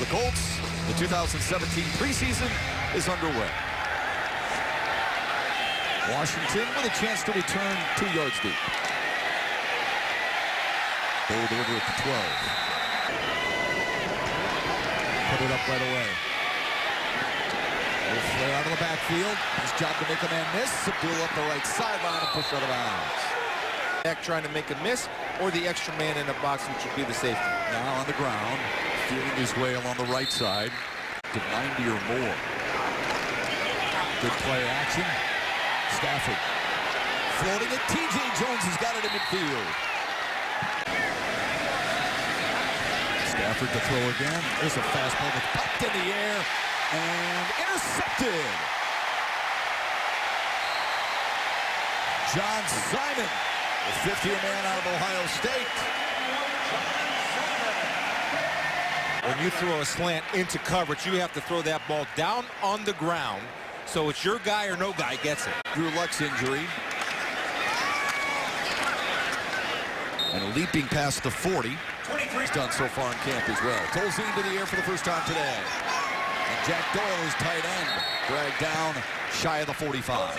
the Colts. The 2017 preseason is underway. Washington with a chance to return 2 yards deep. Hold over at the 12. Put it up right away. Little flare out of the backfield. His job to make a man miss. Subdue up the right sideline and push out of bounds. Back trying to make a miss, or the extra man in the box, which would be the safety. Now on the ground, feeling his way along the right side to 90 or more. Good play action. Stafford floating it. T.J. Jones has got it in midfield. Stafford to throw again. There's a fastball that's popped in the air and intercepted. John Simon, the 50th man out of Ohio State. When you throw a slant into coverage, you have to throw that ball down on the ground, so it's your guy or no guy gets it. Drew Luck's injury. And a leaping past the 40. He's done so far in camp as well. Tolzien to the air for the first time today. And Jack Doyle is tight end. Dragged down shy of the 45.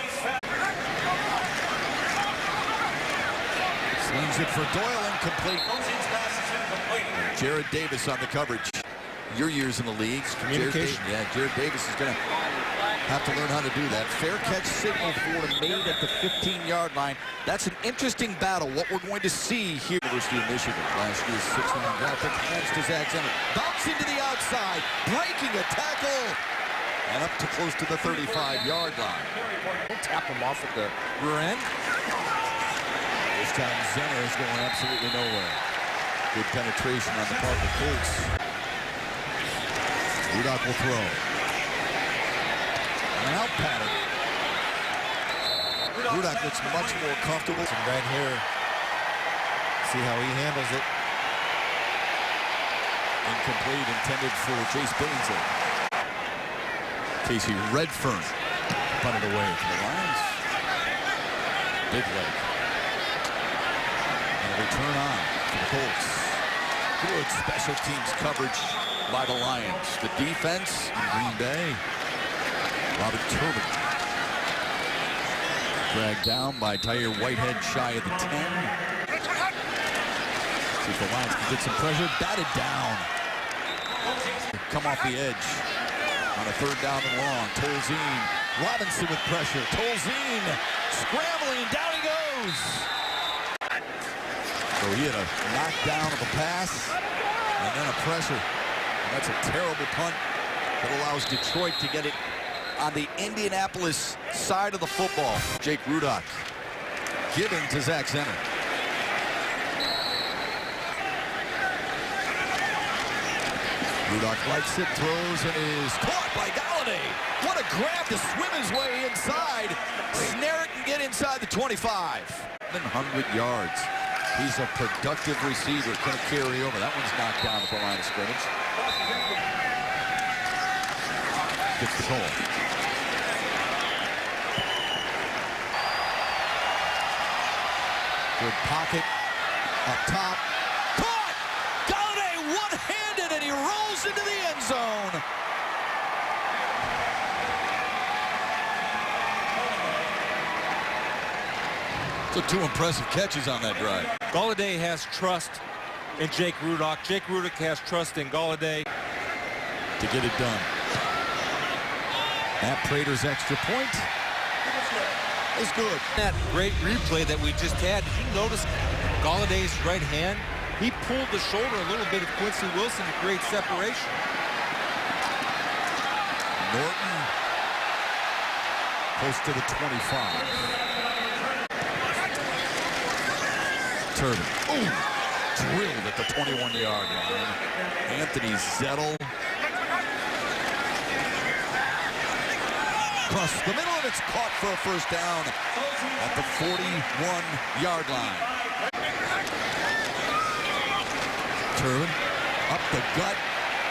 Slings it for Doyle, incomplete. Jared Davis on the coverage. Your years in the league. Communication. Jared Davis is going to have to learn how to do that. Fair catch signal for made at the 15-yard line. That's an interesting battle. What we're going to see here. University of Michigan. Last year's 6th-round draft pick. Hands to Zach Zenner. Bouncing to the outside. Breaking a tackle. And up to close to the 35-yard line. Don't tap him off at the rear end. This time Zenner is going absolutely nowhere. Good penetration on the part of the Colts. Rudock will throw. And out pattern. Rudock looks much more comfortable. And right here, see how he handles it. Incomplete, intended for Chase Billingsley. Casey Redfern punted away for the Lions. Big leg. And a return on for the Colts. Good special teams coverage by the Lions. The defense in Green Bay. Robert Turbin. Dragged down by Tyre Whitehead shy of the 10. See if the Lions can get some pressure. Batted down. Come off the edge. On a 3rd down and long. Tolzien. Robinson with pressure. Tolzien scrambling. Down he goes. So he had a knockdown of a pass and then a pressure. And that's a terrible punt that allows Detroit to get it on the Indianapolis side of the football. Jake Rudock giving to Zach Zenner. Rudock likes it, throws, and is caught by Galladay. What a grab to swim his way inside. Snare it and get inside the 25. 700 yards. He's a productive receiver. Going to carry over. That one's knocked down at the line of scrimmage. Gets the goal. Good pocket. Up top. Caught! Galladay one-handed, and he rolls into the end zone. So 2 impressive catches on that drive. Galladay has trust in Jake Rudock. Jake Rudock has trust in Galladay to get it done. Matt Prater's extra point is good. That great replay that we just had, did you notice Galladay's right hand? He pulled the shoulder a little bit of Quincy Wilson to create separation. Norton close to the 25. Turbin. Ooh, drilled at the 21-yard line. Anthony Zettel. Across the middle, and it's caught for a first down at the 41-yard line. Turbin up the gut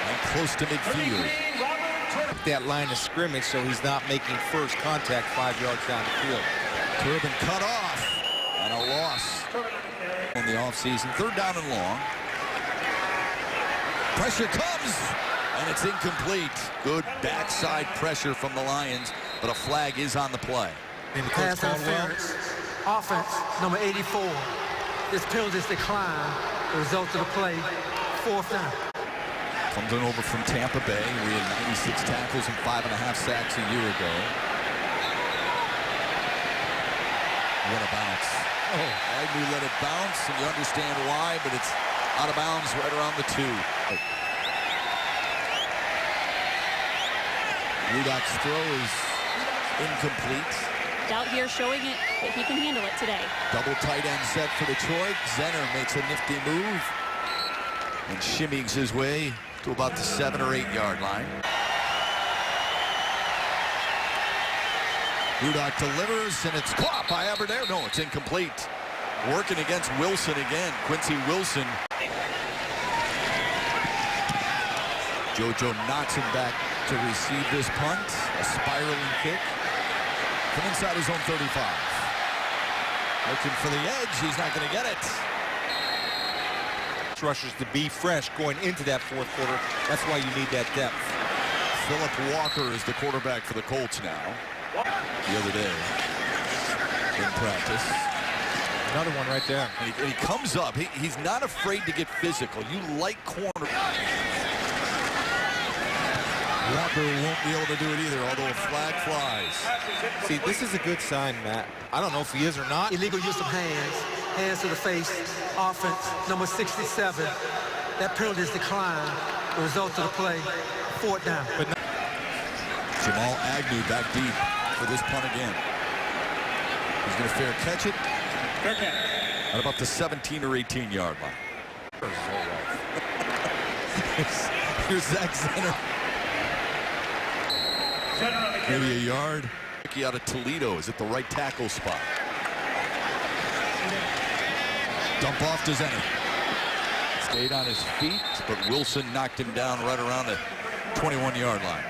and close to midfield. That line of scrimmage, so he's not making first contact 5 yards down the field. Turbin cut off and a loss in the offseason. 3rd down and long. Pressure comes. And it's incomplete. Good backside pressure from the Lions, but a flag is on the play. Pass interference. Offense, number 84. This penalty is declined. The result of the play, 4th down. Comes on over from Tampa Bay. We had 96 tackles and 5.5 sacks a year ago. What a bounce. Agnew let it bounce, and you understand why, but it's out of bounds right around the 2. Rudak's throw is incomplete. Out here showing it that he can handle it today. Double tight end set for Detroit. Zenner makes a nifty move and shimmyings his way to about the 7 or 8 yard line. Rudak delivers, and it's caught by Aberdare. No, it's incomplete. Working against Wilson again. Quincy Wilson. JoJo knocks him back to receive this punt. A spiraling kick from inside his own 35. Looking for the edge. He's not going to get it. Rushers to be fresh going into that 4th quarter. That's why you need that depth. Philip Walker is the quarterback for the Colts now. The other day in practice. Another one right there. And he comes up. He's not afraid to get physical. You like corner. Walker won't be able to do it either, although a flag flies. See, this is a good sign, Matt. I don't know if he is or not. Illegal use of hands. Hands to the face. Offense, number 67. That penalty is declined. The result of the play, 4th down. But Jamal Agnew back deep for this punt again. He's going to fair catch it at about the 17 or 18 yard line. Here's Zach Zenner. Maybe a yard. Ricky out of Toledo is at the right tackle spot. Dump off to Zenner. Stayed on his feet, but Wilson knocked him down right around the 21 yard line.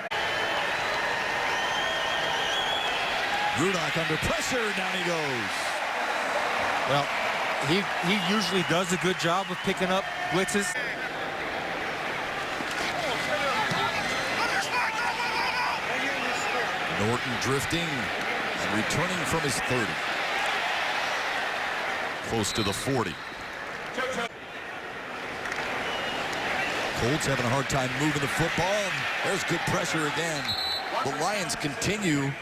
Rudak under pressure, down he goes. Well, he usually does a good job of picking up blitzes. Norton drifting and returning from his 30. Close to the 40. Colts having a hard time moving the football. There's good pressure again. The Lions continue.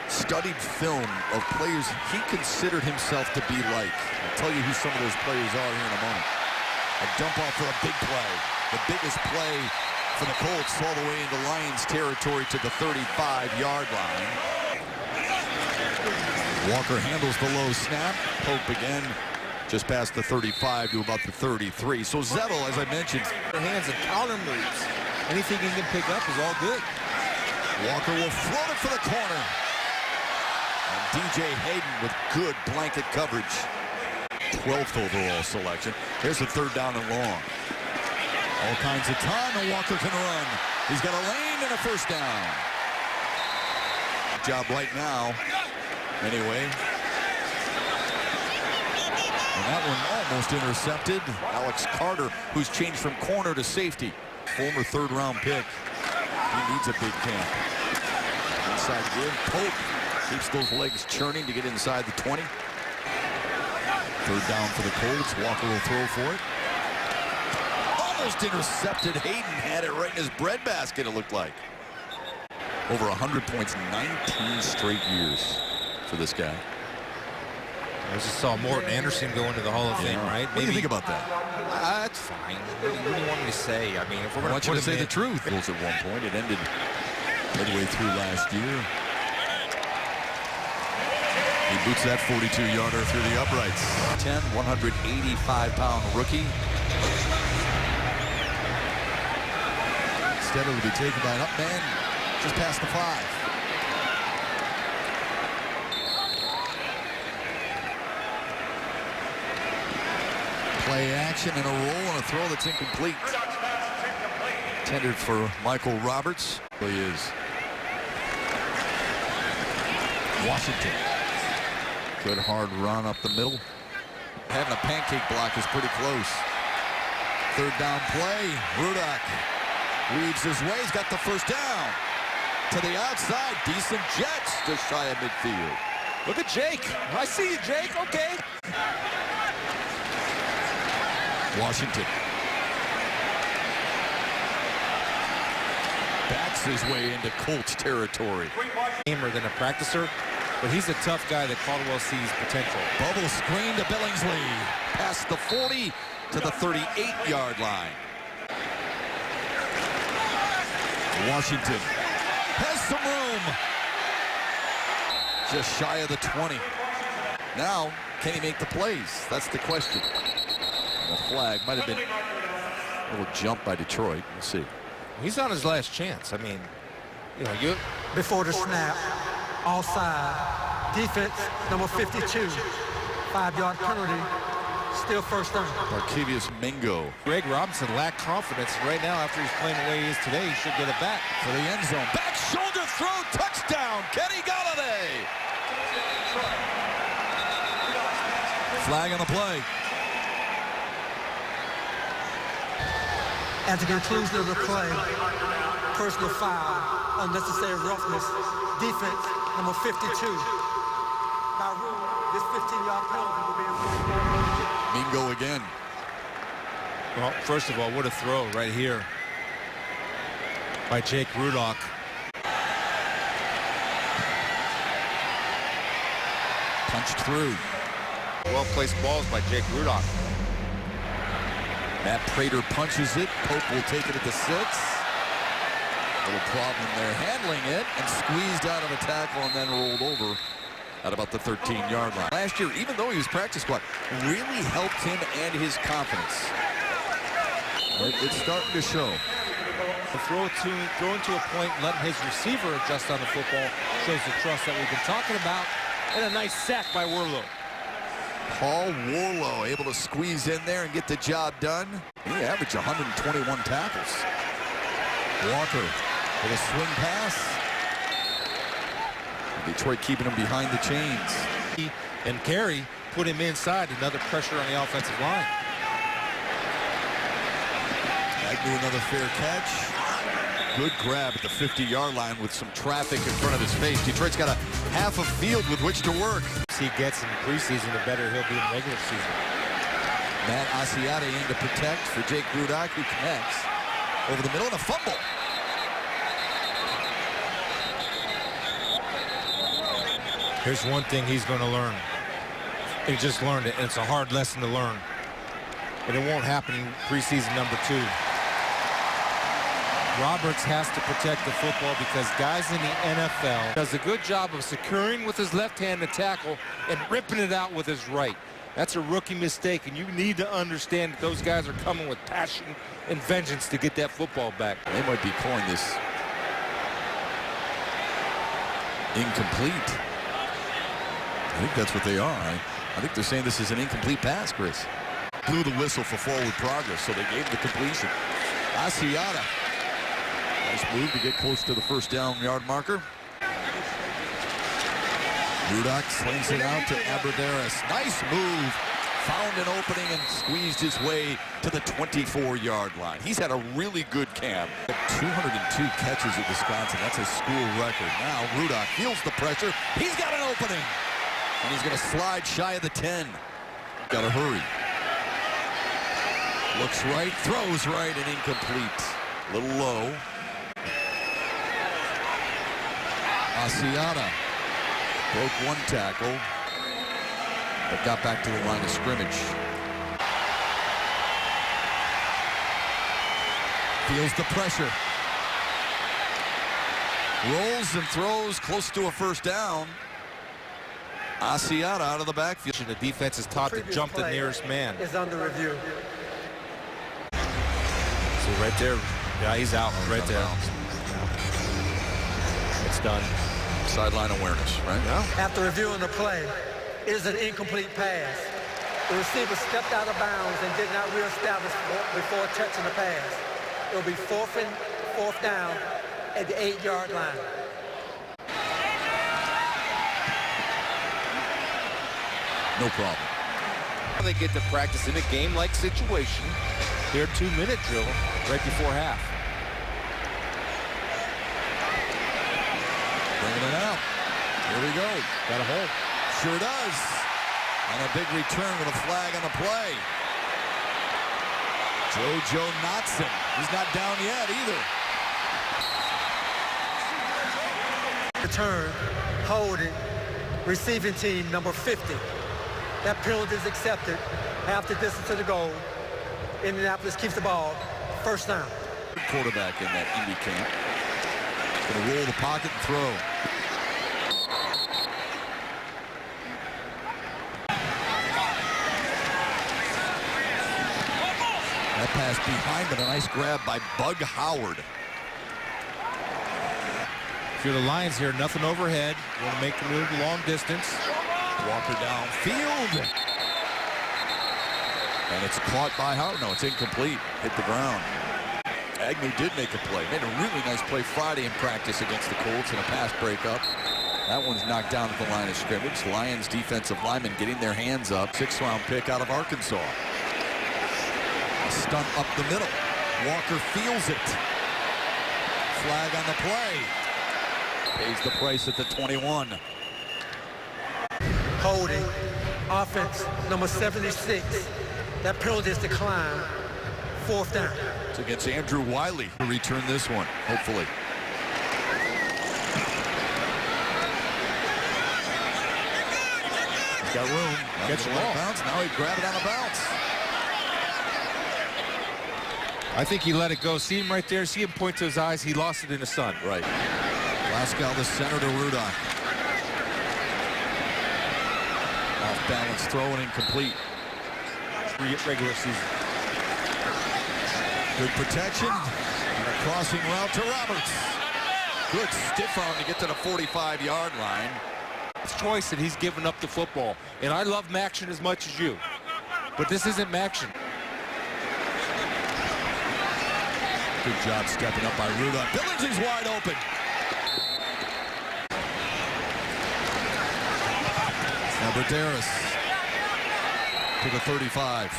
Studied film of players he considered himself to be like. I'll tell you who some of those players are here in a moment. A dump off for a big play. The biggest play for the Colts all the way into Lions territory to the 35 yard line. Walker handles the low snap. Pope again just past the 35 to about the 33. So Zettel, as I mentioned, Their hands and counter moves. Anything he can pick up is all good. Walker will float it for the corner. And DJ Hayden with good blanket coverage. 12th overall selection. Here's a 3rd down and long. All kinds of time, and Walker can run. He's got a lane and a 1st down. Good job right now. Anyway. And that one almost intercepted. Alex Carter, who's changed from corner to safety. Former 3rd round pick. He needs a big camp. Inside give. Pope keeps those legs churning to get inside the 20. 3rd down for the Colts. Walker will throw for it. Almost intercepted. Hayden had it right in his breadbasket, it looked like. Over 100 points, 19 straight years for this guy. I just saw Morton Anderson go into the Hall of Fame, right? What do you think about that? That's fine. What do you want me to say? I mean, if we're I going want you to say the truth. At one point, it ended midway through last year. He boots that 42-yarder through the uprights. 10, 185-pound rookie. Instead, it will be taken by an up man just past the 5. Play action and a roll and a throw that's incomplete. Intended for Michael Roberts. He is. Washington. Good hard run up the middle. Having a pancake block is pretty close. 3rd down play. Rudak Weaves his way. He's got the first down. To the outside. Decent jets just shy of midfield. Look at Jake. I see you, Jake. Okay. Washington backs his way into Colts territory. Gamer than a practicer, but he's a tough guy that Caldwell sees potential. Bubble screen to Billingsley. Past the 40 to the 38-yard line. Washington has some room. Just shy of the 20. Now, can he make the plays? That's the question. The flag might have been a little jump by Detroit. We'll see. He's on his last chance. I mean, you know, Before the snap, offside, defense, number 52, 5-yard penalty, still first down. Markevius Mingo Greg Robinson lacked confidence. Right now, after he's playing the way he is today, he should get it back. for the end zone. Back shoulder throw, touchdown, Kenny Galladay. Flag on the play. At the conclusion of the play, personal foul, unnecessary roughness, defense, number 52. By rule, this 15-yard penalty will be Mingo again. Well, first of all, what a throw right here by Jake Rudock. Punched through. Well-placed balls by Jake Rudock. Matt Prater punches it. Pope will take it at the 6. Little problem there handling it and squeezed out of a tackle and then rolled over at about the 13-yard line. Last year, even though he was practice squad, really helped him and his confidence. It's starting to show. Throwing to a point, letting his receiver adjust on the football shows the trust that we've been talking about. And a nice sack by Warlow. Paul Warlow able to squeeze in there and get the job done. He averaged 121 tackles. Walker with a swing pass. Detroit keeping him behind the chains. And Carey put him inside, another pressure on the offensive line. Agnew another fair catch. Good grab at the 50-yard line with some traffic in front of his face. Detroit's got a half a field with which to work. He gets in preseason, the better he'll be in regular season. Matt Asiata in to protect for Jake Rudock, who connects over the middle and a fumble. Here's one thing he's going to learn. He just learned it, and it's a hard lesson to learn. But it won't happen in preseason number 2. Roberts has to protect the football because guys in the NFL does a good job of securing with his left hand the tackle and ripping it out with his right. That's a rookie mistake, and you need to understand that those guys are coming with passion and vengeance to get that football back. They might be calling this incomplete. I think that's what they are. I think they're saying this is an incomplete pass, Chris. Blew the whistle for forward progress, so they gave the completion. Asiata. Nice move to get close to the first down yard marker. Rudock slings it out to Aberderis. Nice move. Found an opening and squeezed his way to the 24-yard line. He's had a really good camp. 202 catches at Wisconsin. That's a school record. Now Rudock feels the pressure. He's got an opening. And he's going to slide shy of the 10. Got to hurry. Looks right, throws right, and incomplete. A little low. Asiata broke one tackle, but got back to the line of scrimmage. Feels the pressure. Rolls and throws close to a first down. Asiata out of the backfield. The defense is taught to jump the nearest man. Is under review. See right there. Yeah, he's out right there. It's done. Sideline awareness, right? Yeah. After reviewing the play, it is an incomplete pass. The receiver stepped out of bounds and did not reestablish before touching the pass. It will be fourth down at the 8-yard line. No problem. They get to practice in a game-like situation. Their 2-minute drill right before half. Here we go. Got a hole. Sure does. And a big return with a flag on the play. JoJo Knotson. He's not down yet either. Return, holding, receiving team number 50. That penalty is accepted. Half the distance to the goal. Indianapolis keeps the ball. First down. Good quarterback in that Indy camp. Going to roll the pocket and throw. That pass behind, but a nice grab by Bug Howard. If you're the Lions here, nothing overhead. You want to make the move long distance. Walker downfield. And it's caught by Howard. No, it's incomplete. Hit the ground. Agnew did make a play. Made a really nice play Friday in practice against the Colts in a pass breakup. That one's knocked down at the line of scrimmage. Lions defensive linemen getting their hands up. 6th-round pick out of Arkansas. A stunt up the middle. Walker feels it. Flag on the play. Pays the price at the 21. Holding, offense number 76. That penalty is declined. 4th down. It's against Andrew Wiley to return this one, hopefully. He's got room. Gets the ball. Bounce. Now he grabbed it on a bounce. I think he let it go. See him right there. See him point to his eyes. He lost it in the sun. Right. Glasgow the center to Rudolph. Off balance throw and incomplete. Regular season. Good protection. And a crossing route to Roberts. Good stiff arm to get to the 45-yard line. It's choice that he's given up the football. And I love Maction as much as you. But this isn't Maction. Good job stepping up by Rudolph. Billings is wide open. Now Braderis to the 35.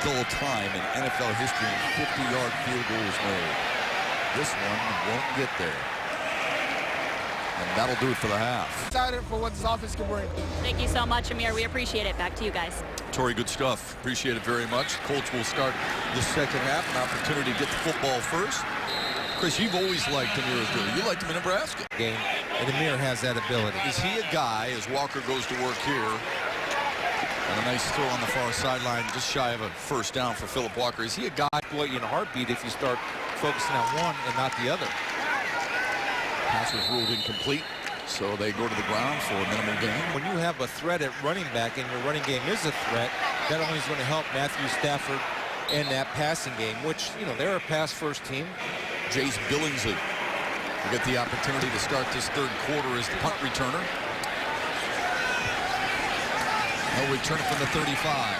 Goal time in NFL history. 50-yard field goals made. This one won't get there. And that'll do it for the half. Excited for what this offense can bring. Thank you so much, Amir. We appreciate it. Back to you guys. Tori, good stuff. Appreciate it very much. Colts will start the second half. An opportunity to get the football first. Chris, you've always liked Amir's ability. You liked him in Nebraska. Game, and Amir has that ability. Is he a guy, as Walker goes to work here, and a nice throw on the far sideline, just shy of a first down for Philip Walker. Is he a guy? Boy, in a heartbeat if you start focusing on one and not the other. Pass was ruled incomplete, so they go to the ground for a minimal gain. When you have a threat at running back and your running game is a threat, that only is going to help Matthew Stafford in that passing game, which, you know, they're a pass-first team. Jace Billingsley will get the opportunity to start this third quarter as the punt returner. He'll return it from the 35.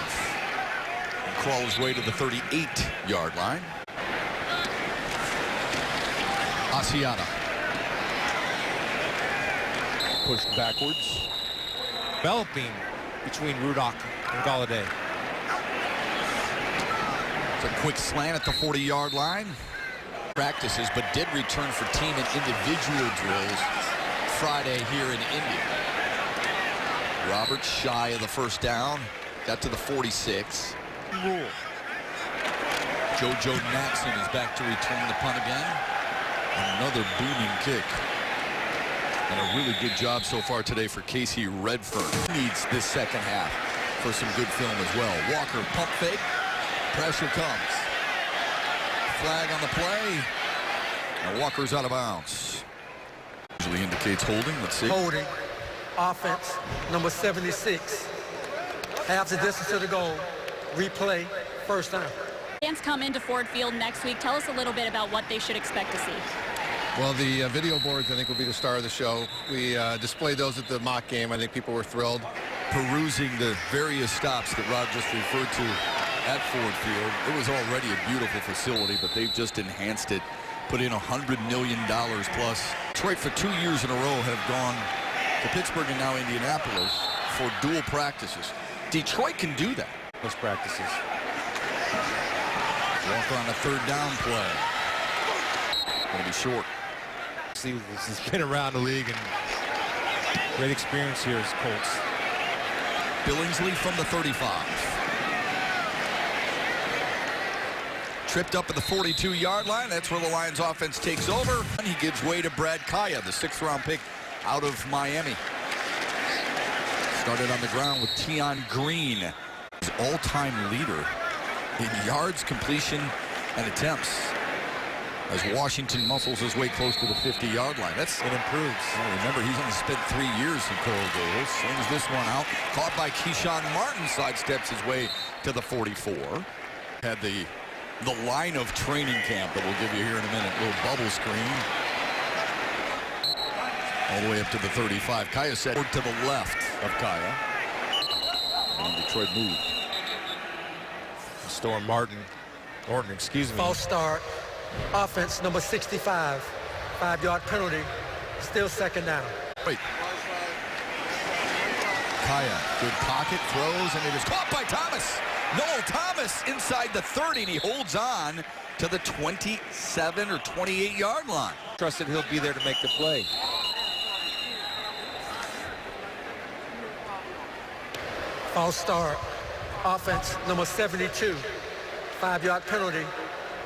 And crawl his way to the 38-yard line. Asiata. Pushed backwards. Developing between Rudock and Galladay. It's a quick slant at the 40-yard line. Practices, but did return for team and individual drills Friday here in Indy. Roberts shy of the first down. Got to the 46. Rule. JoJo Natson is back to return the punt again. Another booming kick. And a really good job so far today for Casey Redfern. Needs this second half for some good film as well. Walker pump fake. Pressure comes. Flag on the play. And Walker's out of bounds. Usually indicates holding. Let's see. Holding, offense number 76. Half the distance to the goal. Replay, first down. Fans come into Ford Field next week. Tell us a little bit about what they should expect to see. Well, the video boards, I think, will be the star of the show. We displayed those at the mock game. I think people were thrilled. Perusing the various stops that Rob just referred to at Ford Field. It was already a beautiful facility, but they've just enhanced it. Put in $100 million plus. Detroit for 2 years in a row have gone to Pittsburgh and now Indianapolis for dual practices. Detroit can do that. Those practices. Walker on a third down play. Going to be short. See, this has been around the league, and Great experience here as Colts. Billingsley from the 35. Tripped up at the 42-yard line. That's where the Lions offense takes over. And he gives way to Brad Kaya, the 6th-round pick out of Miami. Started on the ground with Tion Green, his all-time leader in yards, completion, and attempts, as Washington muscles his way close to the 50-yard line. It improves. Well, remember, he's only spent 3 years in Coral Gables. Slings this one out. Caught by Keyshawn Martin. Sidesteps his way to the 44. Had the line of training camp that we'll give you here in a minute. Little bubble screen. All the way up to the 35. Kaya said to the left of Kaya. And Detroit moved. Storm Orton, excuse me. False start. Offense number 65. 5-yard penalty. Still 2nd down. Wait. Kaya, good pocket, throws, and it is caught by Thomas. Noel Thomas inside the 30, and he holds on to the 27 or 28-yard line. Trusted he'll be there to make the play. False start. Offense number 72. 5-yard penalty.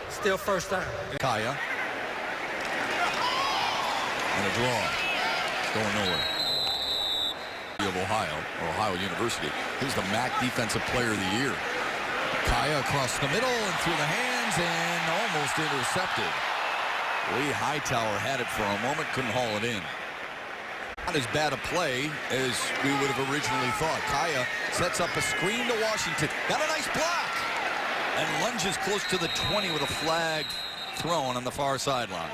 Still 1st down. Kaya. And a draw. It's going nowhere. Of Ohio University. He's the MAC Defensive Player of the Year. Kaya across the middle and through the hands and almost intercepted. Lee Hightower had it for a moment, couldn't haul it in. Not as bad a play as we would have originally thought. Kaya sets up a screen to Washington. Got a nice block. And lunges close to the 20 with a flag thrown on the far sideline.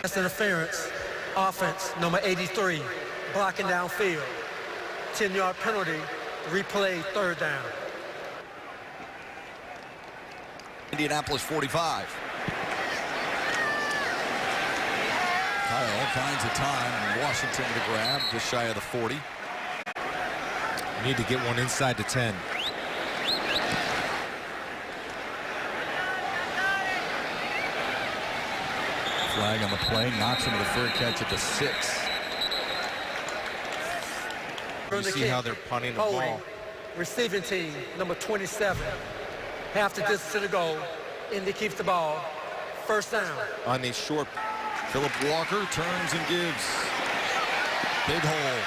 That's interference. Offense number 83. Blocking downfield. 10-yard penalty. Replay 3rd down. Indianapolis 45. Kyle, all kinds of time. Washington to grab, just shy of the 40. Need to get one inside the 10. Flag on the play, knocks him with a fair catch at the 6. You see how they're punting the ball. Receiving team, number 27. Half the distance to the goal. Indy keeps the ball. 1st down. On these short. Philip Walker turns and gives. Big hole.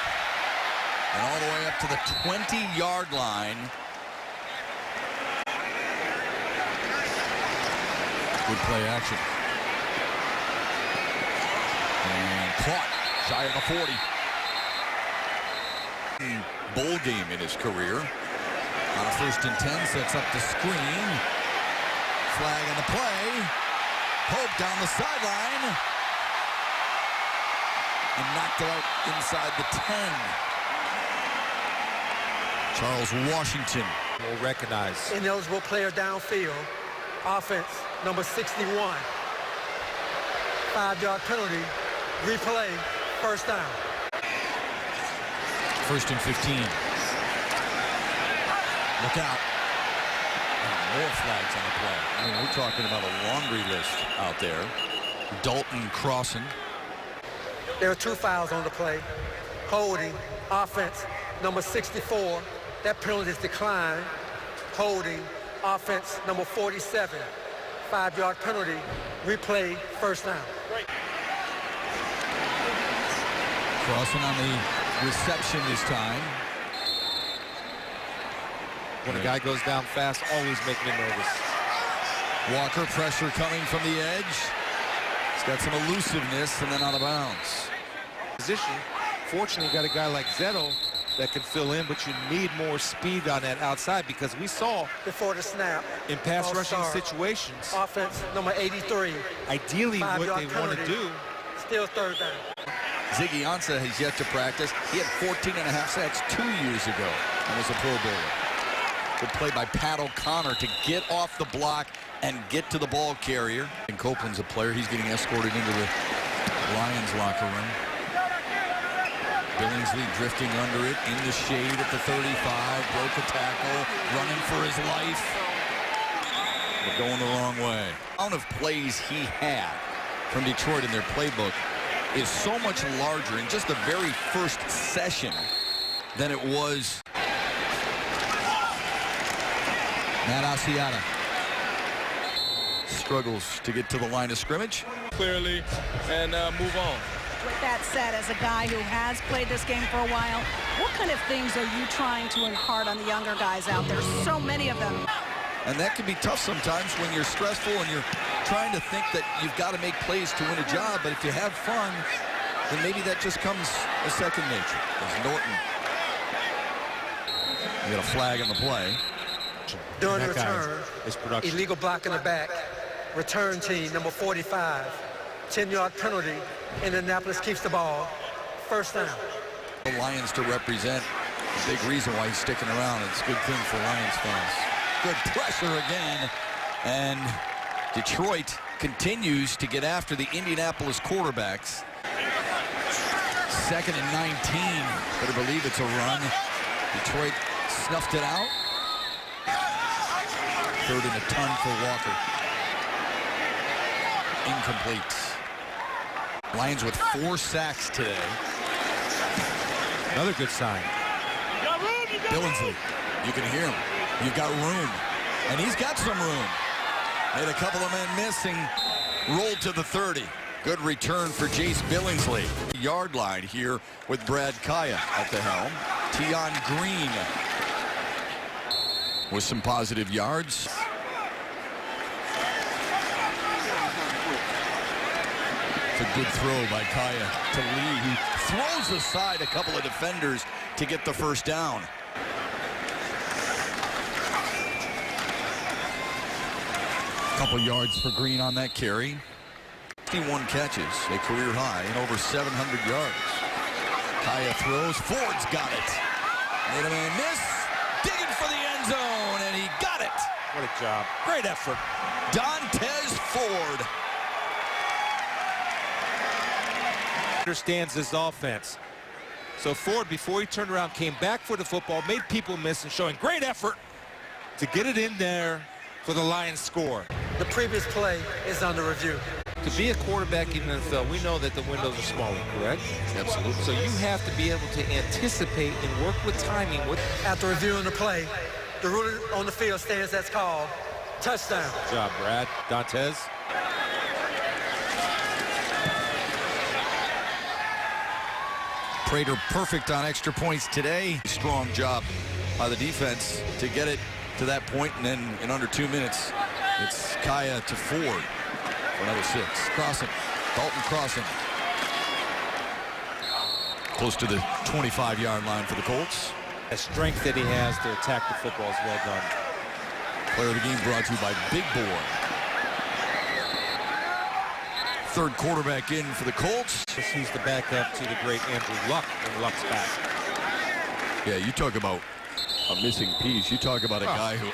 And all the way up to the 20-yard line. Good play action. And caught shy of the 40. Bowl game in his career. On a 1st and 10, sets up the screen. Flag on the play. Hope down the sideline. And knocked it out inside the 10. Charles Washington will recognize. Ineligible player downfield. Offense number 61. 5-yard penalty. Replay. 1st down. 1st and 15. Look out. And more flags on the play. I mean, we're talking about a laundry list out there. Dalton crossing. There are 2 fouls on the play. Holding. Offense number 64. That penalty is declined. Holding. Offense number 47. 5-yard penalty. Replay. 1st down. Crossing on the reception this time. When a guy goes down fast, always make me nervous. Walker, pressure coming from the edge. He's got some elusiveness and then out of bounds. Position. Fortunately, you got a guy like Zetto that can fill in, but you need more speed on that outside, because we saw before the snap in pass rushing situations. Offense number 83. Ideally, what they want to do. Still 3rd down. Ziggy Ansah has yet to practice. He had 14.5 sacks 2 years ago and was a Pro Bowler. Good play by Pat O'Connor to get off the block and get to the ball carrier. And Copeland's a player. He's getting escorted into the Lions locker room. Billingsley drifting under it in the shade at the 35. Broke a tackle, running for his life. But going the wrong way. The amount of plays he had from Detroit in their playbook is so much larger in just the very first session than it was. Matt Asiata struggles to get to the line of scrimmage. Clearly, and move on. With that said, as a guy who has played this game for a while, what kind of things are you trying to impart on the younger guys out there? So many of them. And that can be tough sometimes when you're stressful and you're trying to think that you've got to make plays to win a job. But if you have fun, then maybe that just comes a second nature. As Norton. You got a flag on the play. During the return, illegal block in the back. Return team, number 45. 10-yard penalty. Indianapolis keeps the ball. First down. The Lions to represent. A big reason why he's sticking around. It's a good thing for Lions fans. Good pressure again. And Detroit continues to get after the Indianapolis quarterbacks. 2nd and 19. Better believe it's a run. Detroit snuffed it out. 3rd and a ton for Walker. Incomplete. Lions with 4 sacks today. Another good sign. Billingsley, you can hear him. You've got room. And he's got some room. Made a couple of men missing. Rolled to the 30. Good return for Jace Billingsley. Yard line here with Brad Kaya at the helm. Tion Green with some positive yards. It's a good throw by Kaya to Lee, who throws aside a couple of defenders to get the first down. Couple yards for Green on that carry. 51 catches, a career high, and over 700 yards. Kaya throws. Ford's got it. Made a man miss. Digging for the end zone, and he got it. What a job. Great effort. Dontez Ford. Understands this offense. So Ford, before he turned around, came back for the football, made people miss, and showing great effort to get it in there for the Lions score. The previous play is under review. To be a quarterback in the NFL, we know that the windows are smaller, correct? Absolutely. So you have to be able to anticipate and work with timing. After reviewing the play, the ruling on the field stands as called. Touchdown. Good job, Brad. Dontez. Prater perfect on extra points today. Strong job by the defense to get it to that point, and then in under 2 minutes, it's Kaya to Ford for another 6. Crossing. Dalton crossing. Close to the 25-yard line for the Colts. The strength that he has to attack the football is well done. Player of the game brought to you by Big Boy. 3rd quarterback in for the Colts. He's the backup to the great Andrew Luck when Luck's back. Yeah, you talk about a missing piece. You talk about a guy who...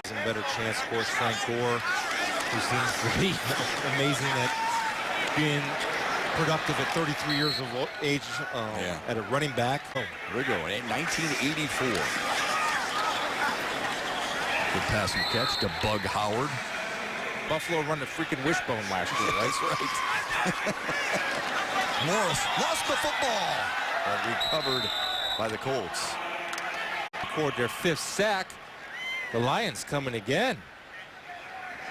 Has a better chance, of course, Frank Gore, who seems to be amazing at being productive at 33 years of age at a running back. Here we go, in 1984. Good passing catch to Bug Howard. Buffalo run the freaking wishbone last year, right? That's right. Morris lost the football. Recovered by the Colts. Record their 5th sack. The Lions coming again.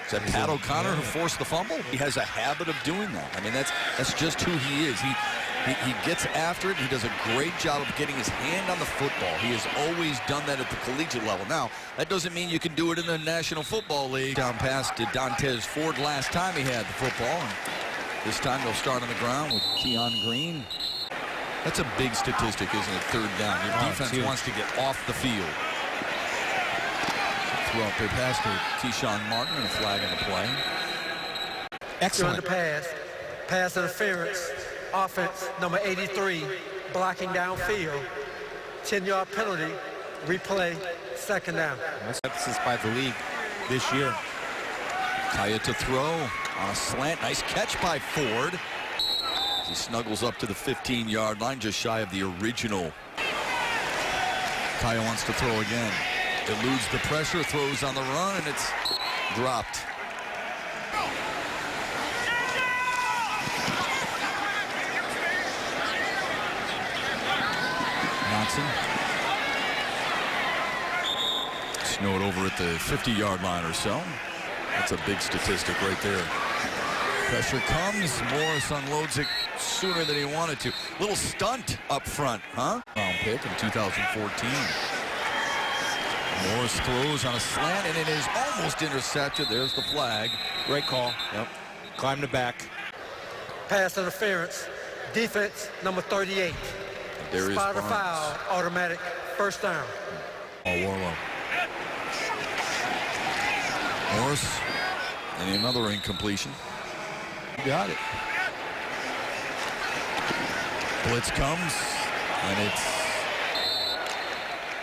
Is that Pat O'Connor who forced the fumble? He has a habit of doing that. I mean, that's just who he is. He gets after it. He does a great job of getting his hand on the football. He has always done that at the collegiate level. Now, that doesn't mean you can do it in the National Football League. Down pass to Dontez Ford last time he had the football. And this time they'll start on the ground with Tion Green. That's a big statistic, isn't it? 3rd down. Your defense wants to get off the field. Throw up their pass to Keyshawn Martin and a flag in the play. Excellent. During the pass interference. Offense, number 83, blocking downfield. 10-yard penalty, replay, 2nd down. That's emphasis by the league this year. Kaya to throw on a slant. Nice catch by Ford. He snuggles up to the 15-yard line, just shy of the original. Kaya wants to throw again. Eludes the pressure, throws on the run, and it's dropped. Knotson. Snowed over at the 50-yard line or so. That's a big statistic right there. Pressure comes. Morris unloads it sooner than he wanted to. Little stunt up front, huh? Round pick in 2014. Morris throws on a slant, and it is almost intercepted. There's the flag. Great call. Yep. Climb the back. Pass interference. Defense number 38. There is Spot or Barnes. foul. Automatic first down. Warlow. Morris, and another incompletion. Got it. Blitz comes, and it's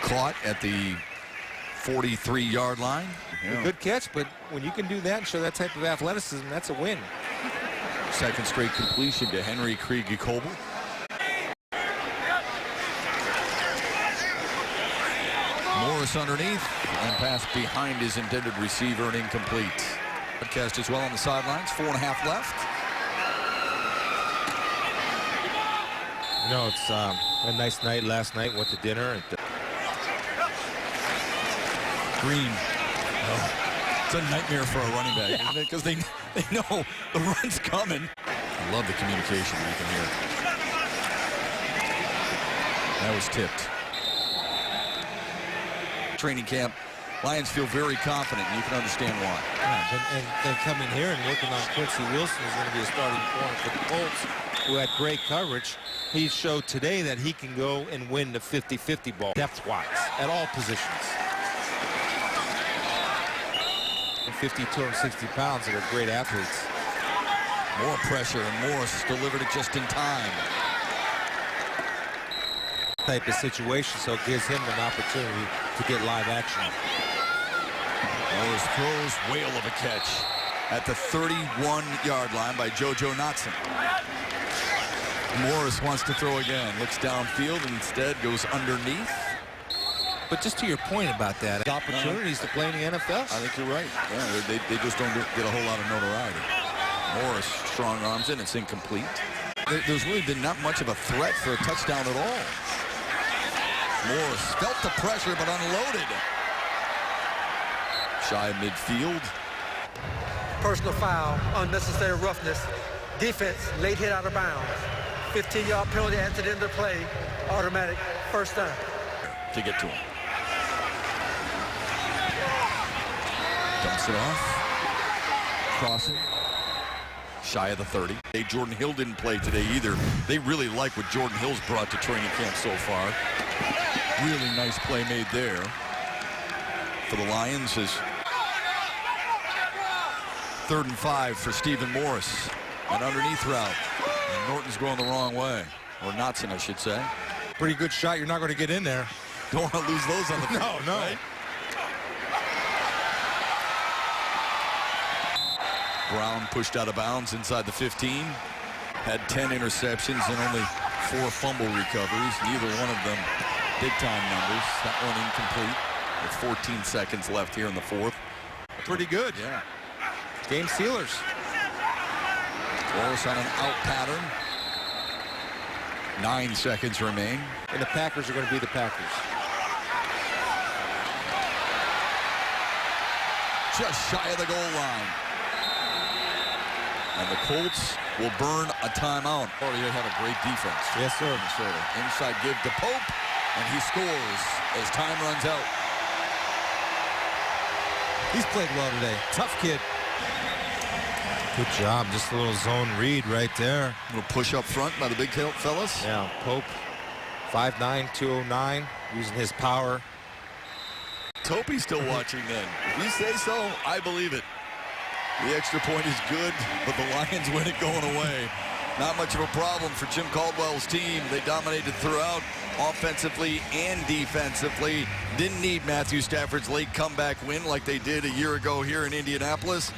caught at the 43-yard line. A good catch, but when you can do that and show that type of athleticism, that's a win. Second straight completion to Henry Krieg-Coble. Morris underneath, and pass behind his intended receiver and incomplete. Broadcast as well on the sidelines. 4.5 left. You know, it's a nice night last night. Went to dinner. And Green. Oh, it's a nightmare for a running back, isn't it? Because they know the run's coming. I love the communication you can hear. That was tipped. Training camp, Lions feel very confident, and you can understand why. Yeah, and then coming here and working on Quincy Wilson is going to be a starting corner for the Colts, who had great coverage. He showed today that he can go and win the 50-50 ball, depth-wise, at all positions. And 50, 260 pounds, they're great athletes. More pressure, and Morris delivered it just in time. Type of situation, so it gives him an opportunity to get live action. Morris throws, whale of a catch at the 31-yard line by JoJo Knotson. Morris wants to throw again, looks downfield, and instead goes underneath. But just to your point about that, opportunities to play in the NFL. I think you're right. Yeah, they just don't get a whole lot of notoriety. Morris strong arms in, it's incomplete. There's really been not much of a threat for a touchdown at all. Morris felt the pressure but unloaded. Shy of midfield. Personal foul, unnecessary roughness. Defense, late hit out of bounds. 15-yard penalty at the end of the play. Automatic first down. To get to him. Dumps it off. Crossing. Shy of the 30. Jordan Hill didn't play today either. They really like what Jordan Hill's brought to training camp so far. Really nice play made there for the Lions. Is 3rd and 5 for Stephen Morris. An underneath route. And Norton's going the wrong way. Or Knotson, I should say. Pretty good shot. You're not going to get in there. Don't want to lose those on the field. No. Right? Brown pushed out of bounds inside the 15. Had 10 interceptions and only 4 fumble recoveries. Neither one of them big-time numbers. That one incomplete with 14 seconds left here in the 4th. Pretty good. Yeah. Game sealers. Wallace on an out pattern. 9 seconds remain. And the Packers are going to be the Packers. Just shy of the goal line. And the Colts will burn a timeout. Oh, they have a great defense. Yes, sir. Minnesota. Inside give to Pope, and he scores as time runs out. He's played well today. Tough kid. Good job. Just a little zone read right there. A little push up front by the big fellas. Yeah, Pope, 5'9", 209, using his power. Topi's still watching then. If you say so, I believe it. The extra point is good, but the Lions win it going away. Not much of a problem for Jim Caldwell's team. They dominated throughout, offensively and defensively. Didn't need Matthew Stafford's late comeback win like they did a year ago here in Indianapolis.